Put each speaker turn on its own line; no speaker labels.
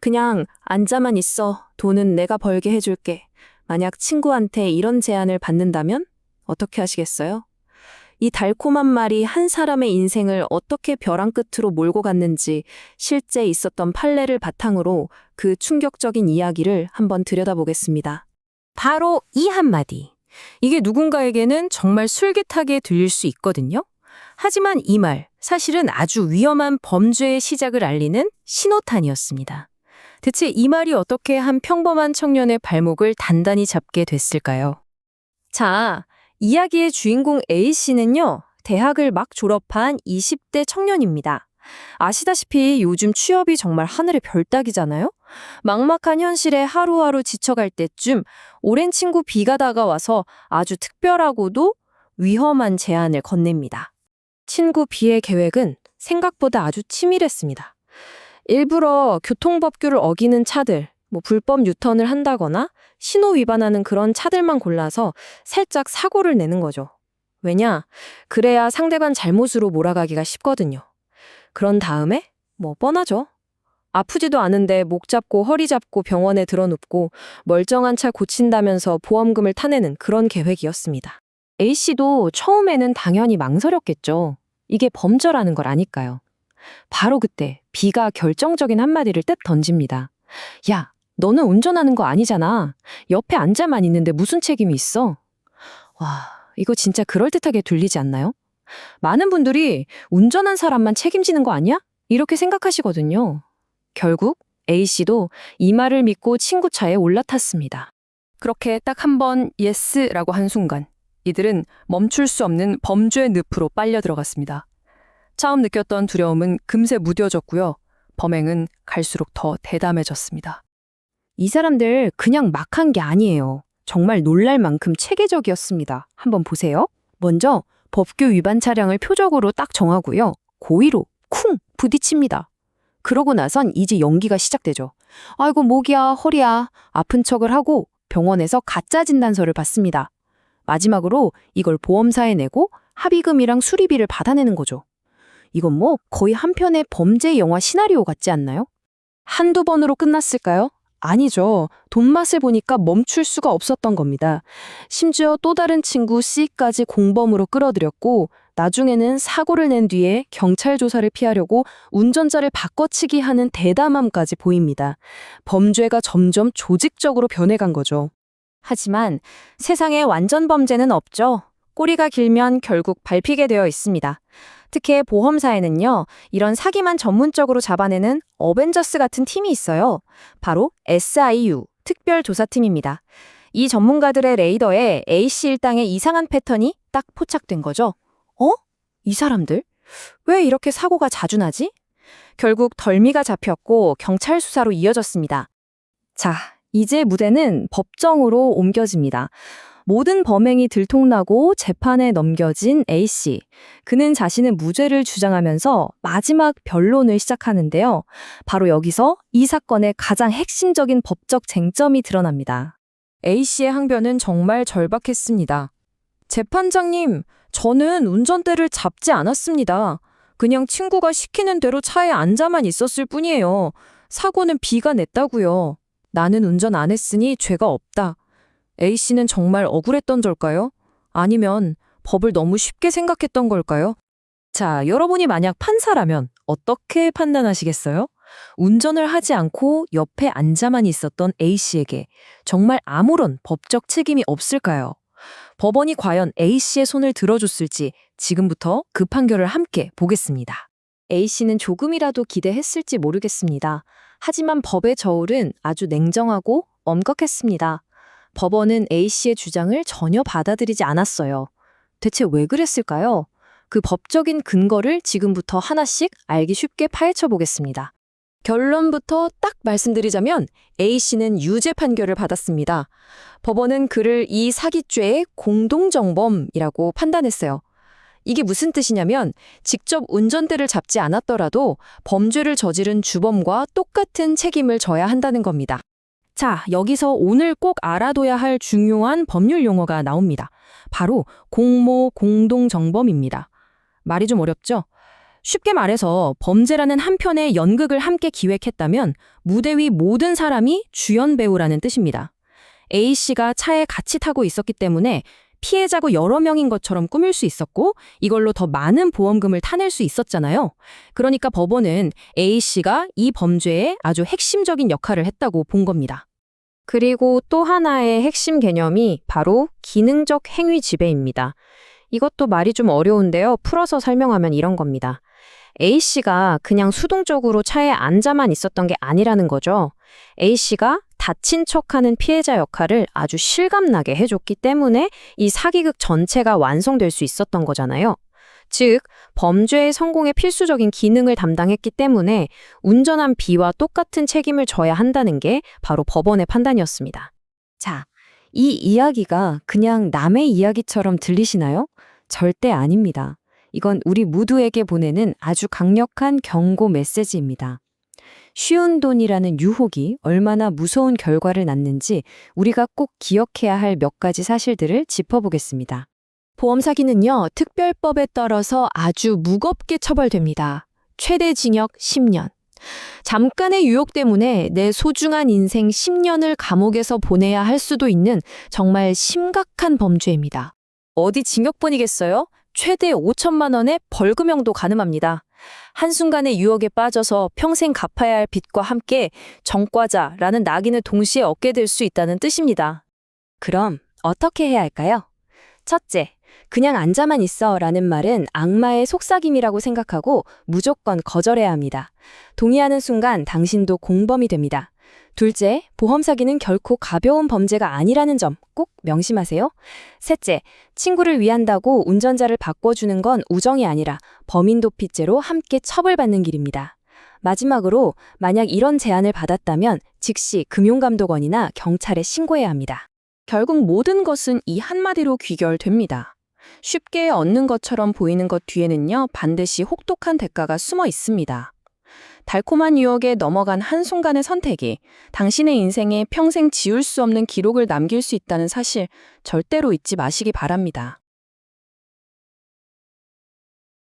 그냥 앉아만 있어. 돈은 내가 벌게 해줄게. 만약 친구한테 이런 제안을 받는다면 어떻게 하시겠어요? 이 달콤한 말이 한 사람의 인생을 어떻게 벼랑 끝으로 몰고 갔는지 실제 있었던 판례를 바탕으로 그 충격적인 이야기를 한번 들여다보겠습니다.
바로 이 한마디. 이게 누군가에게는 정말 솔깃하게 들릴 수 있거든요. 하지만 이 말, 사실은 아주 위험한 범죄의 시작을 알리는 신호탄이었습니다. 대체 이 말이 어떻게 한 평범한 청년의 발목을 단단히 잡게 됐을까요? 자, 이야기의 주인공 A씨는요, 대학을 막 졸업한 20대 청년입니다. 아시다시피 요즘 취업이 정말 하늘의 별 따기잖아요? 막막한 현실에 하루하루 지쳐갈 때쯤 오랜 친구 B가 다가와서 아주 특별하고도 위험한 제안을 건넵니다. 친구 B의 계획은 생각보다 아주 치밀했습니다. 일부러 교통법규를 어기는 차들, 불법 유턴을 한다거나 신호 위반하는 그런 차들만 골라서 살짝 사고를 내는 거죠. 왜냐? 그래야 상대방 잘못으로 몰아가기가 쉽거든요. 그런 다음에 뻔하죠. 아프지도 않은데 목 잡고 허리 잡고 병원에 들어눕고 멀쩡한 차 고친다면서 보험금을 타내는 그런 계획이었습니다. A씨도 처음에는 당연히 망설였겠죠. 이게 범죄라는 걸 아니까요. 바로 그때 B가 결정적인 한마디를 뜩 던집니다. 야, 너는 운전하는 거 아니잖아. 옆에 앉아만 있는데 무슨 책임이 있어? 와, 이거 진짜 그럴듯하게 들리지 않나요? 많은 분들이 운전한 사람만 책임지는 거 아니야? 이렇게 생각하시거든요. 결국 A씨도 이 말을 믿고 친구 차에 올라탔습니다. 그렇게 딱 한 번 예스라고 한 순간 이들은 멈출 수 없는 범죄의 늪으로 빨려 들어갔습니다. 처음 느꼈던 두려움은 금세 무뎌졌고요. 범행은 갈수록 더 대담해졌습니다. 이 사람들 그냥 막 한 게 아니에요. 정말 놀랄 만큼 체계적이었습니다. 한번 보세요. 먼저 법규 위반 차량을 표적으로 딱 정하고요. 고의로 쿵 부딪힙니다. 그러고 나선 이제 연기가 시작되죠. 아이고 목이야 허리야 아픈 척을 하고 병원에서 가짜 진단서를 받습니다. 마지막으로 이걸 보험사에 내고 합의금이랑 수리비를 받아내는 거죠. 이건 거의 한 편의 범죄 영화 시나리오 같지 않나요? 한두 번으로 끝났을까요? 아니죠. 돈맛을 보니까 멈출 수가 없었던 겁니다. 심지어 또 다른 친구 C까지 공범으로 끌어들였고 나중에는 사고를 낸 뒤에 경찰 조사를 피하려고 운전자를 바꿔치기 하는 대담함까지 보입니다. 범죄가 점점 조직적으로 변해간 거죠. 하지만 세상에 완전 범죄는 없죠. 꼬리가 길면 결국 밟히게 되어 있습니다. 특히 보험사에는요, 이런 사기만 전문적으로 잡아내는 어벤져스 같은 팀이 있어요. 바로 SIU, 특별조사팀입니다. 이 전문가들의 레이더에 A씨 일당의 이상한 패턴이 딱 포착된 거죠. 이 사람들? 왜 이렇게 사고가 자주 나지? 결국 덜미가 잡혔고 경찰 수사로 이어졌습니다. 자, 이제 무대는 법정으로 옮겨집니다. 모든 범행이 들통나고 재판에 넘겨진 A씨. 그는 자신의 무죄를 주장하면서 마지막 변론을 시작하는데요. 바로 여기서 이 사건의 가장 핵심적인 법적 쟁점이 드러납니다. A씨의 항변은 정말 절박했습니다. 재판장님, 저는 운전대를 잡지 않았습니다. 그냥 친구가 시키는 대로 차에 앉아만 있었을 뿐이에요. 사고는 B가 냈다고요. 나는 운전 안 했으니 죄가 없다. A씨는 정말 억울했던 걸까요? 아니면 법을 너무 쉽게 생각했던 걸까요? 자, 여러분이 만약 판사라면 어떻게 판단하시겠어요? 운전을 하지 않고 옆에 앉아만 있었던 A씨에게 정말 아무런 법적 책임이 없을까요? 법원이 과연 A씨의 손을 들어줬을지 지금부터 그 판결을 함께 보겠습니다. A씨는 조금이라도 기대했을지 모르겠습니다. 하지만 법의 저울은 아주 냉정하고 엄격했습니다. 법원은 A씨의 주장을 전혀 받아들이지 않았어요. 대체 왜 그랬을까요? 그 법적인 근거를 지금부터 하나씩 알기 쉽게 파헤쳐 보겠습니다. 결론부터 딱 말씀드리자면 A씨는 유죄 판결을 받았습니다. 법원은 그를 이 사기죄의 공동정범이라고 판단했어요. 이게 무슨 뜻이냐면 직접 운전대를 잡지 않았더라도 범죄를 저지른 주범과 똑같은 책임을 져야 한다는 겁니다. 자, 여기서 오늘 꼭 알아둬야 할 중요한 법률 용어가 나옵니다. 바로 공모 공동정범입니다. 말이 좀 어렵죠? 쉽게 말해서 범죄라는 한 편의 연극을 함께 기획했다면 무대 위 모든 사람이 주연 배우라는 뜻입니다. A씨가 차에 같이 타고 있었기 때문에 피해자고 여러 명인 것처럼 꾸밀 수 있었고 이걸로 더 많은 보험금을 타낼 수 있었잖아요. 그러니까 법원은 A씨가 이 범죄에 아주 핵심적인 역할을 했다고 본 겁니다. 그리고 또 하나의 핵심 개념이 바로 기능적 행위 지배입니다. 이것도 말이 좀 어려운데요. 풀어서 설명하면 이런 겁니다. A씨가 그냥 수동적으로 차에 앉아만 있었던 게 아니라는 거죠. A씨가 다친 척하는 피해자 역할을 아주 실감나게 해줬기 때문에 이 사기극 전체가 완성될 수 있었던 거잖아요. 즉, 범죄의 성공에 필수적인 기능을 담당했기 때문에 운전한 B와 똑같은 책임을 져야 한다는 게 바로 법원의 판단이었습니다. 자, 이 이야기가 그냥 남의 이야기처럼 들리시나요? 절대 아닙니다. 이건 우리 모두에게 보내는 아주 강력한 경고 메시지입니다. 쉬운 돈이라는 유혹이 얼마나 무서운 결과를 낳는지 우리가 꼭 기억해야 할 몇 가지 사실들을 짚어보겠습니다.
보험 사기는요, 특별법에 따라서 아주 무겁게 처벌됩니다. 최대 징역 10년. 잠깐의 유혹 때문에 내 소중한 인생 10년을 감옥에서 보내야 할 수도 있는 정말 심각한 범죄입니다.
어디 징역뿐이겠어요? 최대 5천만 원의 벌금형도 가늠합니다. 한순간의 유혹에 빠져서 평생 갚아야 할 빚과 함께 전과자라는 낙인을 동시에 얻게 될 수 있다는 뜻입니다.
그럼 어떻게 해야 할까요? 첫째, 그냥 앉아만 있어 라는 말은 악마의 속삭임이라고 생각하고 무조건 거절해야 합니다. 동의하는 순간 당신도 공범이 됩니다. 둘째, 보험 사기는 결코 가벼운 범죄가 아니라는 점 꼭 명심하세요. 셋째, 친구를 위한다고 운전자를 바꿔주는 건 우정이 아니라 범인 도피죄로 함께 처벌받는 길입니다. 마지막으로 만약 이런 제안을 받았다면 즉시 금융감독원이나 경찰에 신고해야 합니다.
결국 모든 것은 이 한마디로 귀결됩니다. 쉽게 얻는 것처럼 보이는 것 뒤에는요, 반드시 혹독한 대가가 숨어 있습니다. 달콤한 유혹에 넘어간 한순간의 선택이 당신의 인생에 평생 지울 수 없는 기록을 남길 수 있다는 사실 절대로 잊지 마시기 바랍니다.